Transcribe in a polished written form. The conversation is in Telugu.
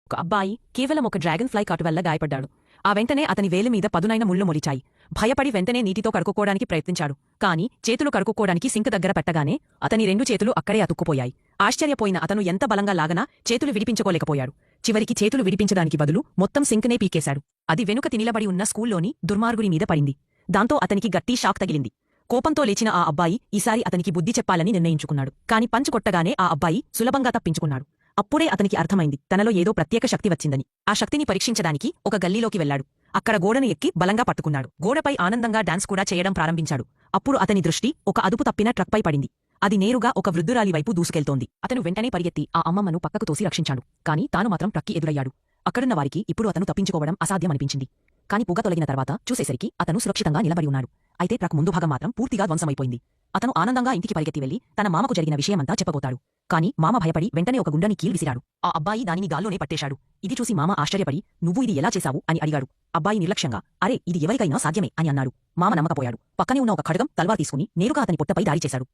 ఒక అబ్బాయి కేవలం ఒక డ్రాగన్ ఫ్లై కాటు వల్ల గాయపడ్డాడు. ఆ వెంటనే అతని వేలి మీద పదునైన ముళ్ళు మొలిచాయి. భయపడి వెంటనే నీటితో కడుక్కోవడానికి ప్రయత్నించాడు. కాని చేతులు కడుక్కోవడానికి సింక్ దగ్గర పెట్టగానే అతని 2 చేతులు అక్కడే అతుక్కుపోయాయి. ఆశ్చర్యపోయిన అతను ఎంత బలంగా లాగనా చేతులు విడిపించుకోలేకపోయాడు. చివరికి చేతులు విడిపించడానికి బదులు మొత్తం సింక్నే పీకేశాడు. అది వెనుక తినిలబడి ఉన్న స్కూల్లోని దుర్మార్గుడి మీద పడింది. దాంతో అతనికి గట్టి షాక్ తగిలింది. కోపంతో లేచిన ఆ అబ్బాయి ఈసారి అతనికి బుద్ధి చెప్పాలని నిర్ణయించుకున్నాడు. కాని పంచ్ కొట్టగానే ఆ అబ్బాయి సులభంగా తప్పించుకున్నాడు. అప్పుడే అతనికి అర్థమైంది తనలో ఏదో ప్రత్యేక శక్తి వచ్చిందని. ఆ శక్తిని పరీక్షించడానికి ఒక గల్లీలోకి వెళ్లాడు. అక్కడ గోడను ఎక్కి బలంగా పట్టుకున్నాడు. గోడపై ఆనందంగా డాన్స్ కూడా చేయడం ప్రారంభించాడు. అప్పుడు అతని దృష్టి ఒక అదుపు తప్పిన ట్రక్పై పడింది. అది నేరుగా ఒక వృద్ధురాలి వైపు దూసుకెళ్తోంది. అతను వెంటనే పరిగెత్తి ఆ అమ్మమ్మను పక్కకు తోసి రక్షించాడు. కాని తాను మాత్రం ట్రక్కి ఎదురయ్యాడు. అక్కడున్న వారికి ఇప్పుడు అతను తప్పించుకోవడం అసాధ్యమనిపించింది. కాని పొగ తొలగిన తర్వాత చూసేసరికి అతను సురక్షితంగా నిలబడి ఉన్నాడు. అయితే ట్రక్ ముందు భాగం మాత్రం పూర్తిగా ధ్వంసమైపోయింది. అతను ఆనందంగా ఇంటికి పరిగెత్తి వెళ్లి తన మామకు జరిగిన విషయమంతా చెప్పబోతాడు. కాని మామ భయపడి వెంటనే ఒక గుండని కీల్ విసిరాడు. ఆ అబ్బాయి దానిని గాల్లోనే పట్టేశాడు. ఇది చూసి మామ ఆశ్చర్యపడి నువ్వు ఇది ఎలా చేశావు అని అడిగాడు. అబ్బాయి నిర్లక్ష్యంగా అరే ఇది ఎవరికైనా సాధ్యమే అని అన్నాడు. మామ నమ్మకపోయాడు. పక్కనే ఉన్న ఒక ఖడ్గం తల్వార్ తీసుకుని నేరుగా అతని పొట్టపై దాడి చేశాడు.